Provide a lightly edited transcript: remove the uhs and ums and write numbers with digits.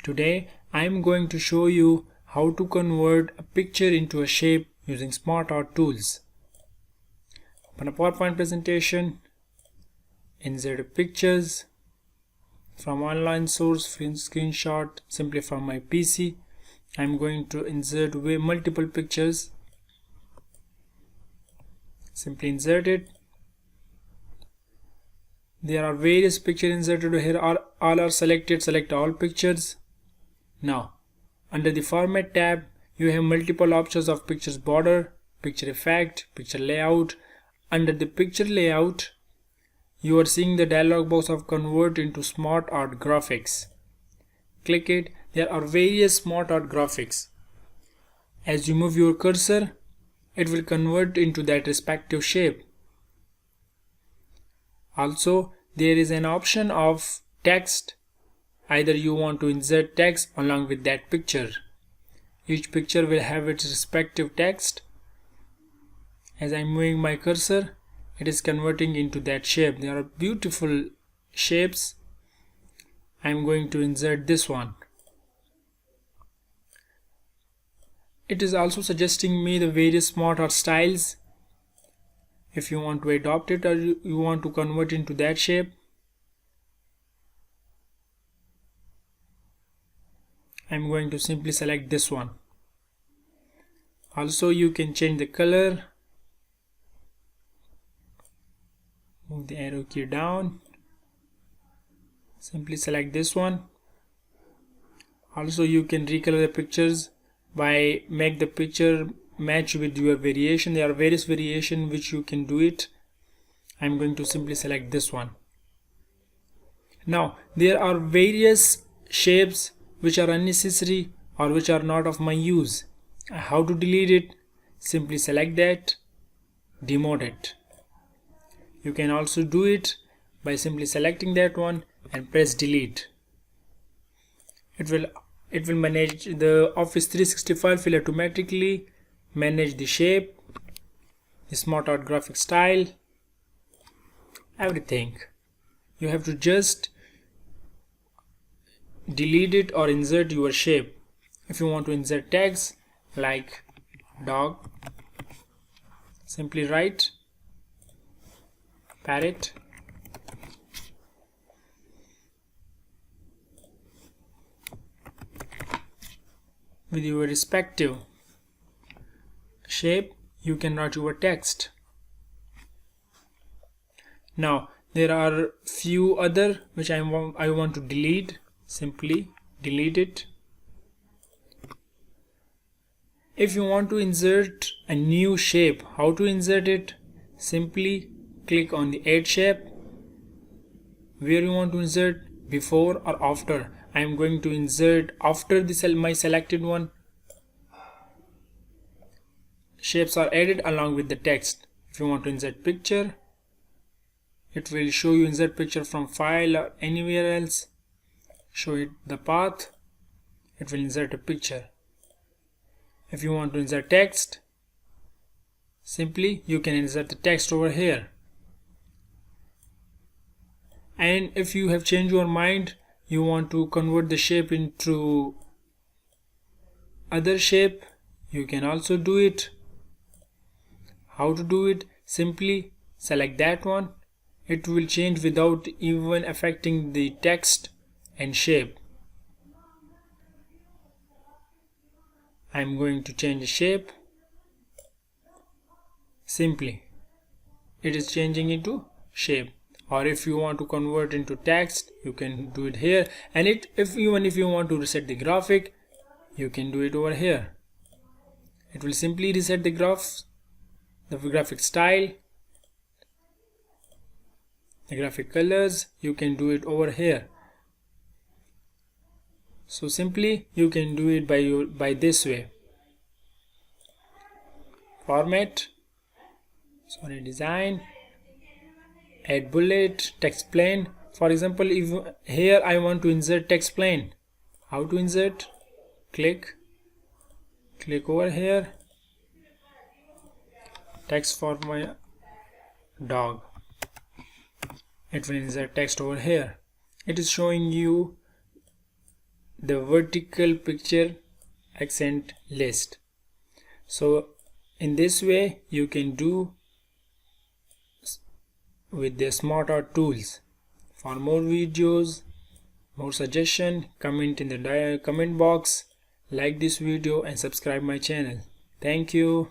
Today I am going to show you how to convert a picture into a shape using Smart Art tools. Open a PowerPoint presentation, insert pictures from online source, screenshot simply from my PC. I am going to insert multiple pictures. Simply insert it. There are various pictures inserted here. All are selected. Select all pictures. Now, under the Format tab, you have multiple options of pictures border, picture effect, picture layout. Under the picture layout, you are seeing the dialog box of Convert into Smart Art Graphics. Click it. There are various Smart Art graphics. As you move your cursor, it will convert into that respective shape. Also, there is an option of text. Either you want to insert text along with that picture. Each picture will have its respective text. As I am moving my cursor, it is converting into that shape. There are beautiful shapes. I am going to insert this one. It is also suggesting me the various Smart Art styles. If you want to adopt it or you want to convert into that shape, I am going to simply select this one. Also, you can change the color. Move the arrow key down. Simply select this one. Also, you can recolor the pictures by make the picture match with your variation. There are various variations which you can do it. I'm going to simply select this one. Now, there are various shapes which are unnecessary or which are not of my use. How to delete it? Simply select that, demote it. You can also do it by simply selecting that one and press delete. It will manage the Office 365 will automatically manage the shape, the Smart Art graphic style, everything. You have to just delete it or insert your shape. If you want to insert tags like dog, simply write parrot. With your respective shape, you can write your text. Now, there are few other which I want to delete. Simply delete it. If you want to insert a new shape, how to insert it? Simply click on the add shape. Where you want to insert, before or after. I am going to insert after my selected one. Shapes are added along with the text. If you want to insert picture, it will show you insert picture from file or anywhere else. Show it the path. It will insert a picture. If you want to insert text, simply you can insert the text over here. And if you have changed your mind, you want to convert the shape into other shape, you can also do it. How to do it? Simply select that one. It will change without even affecting the text and shape. I am going to change the shape. Simply it is changing into shape. Or if you want to convert into text, you can do it here. And even if you want to reset the graphic, you can do it over here. It will simply reset the graphic style, the graphic colors. You can do it over here. So simply you can do it by this way. Format, design, add bullet, text plain. For example, if here I want to insert text plain, how to insert? Click over here, text for my dog. It will insert text over here. It is showing you the vertical picture accent list. So in this way you can do with the Smart Art tools. For more videos, more suggestion, comment in the comment box, like this video and subscribe my channel. Thank you.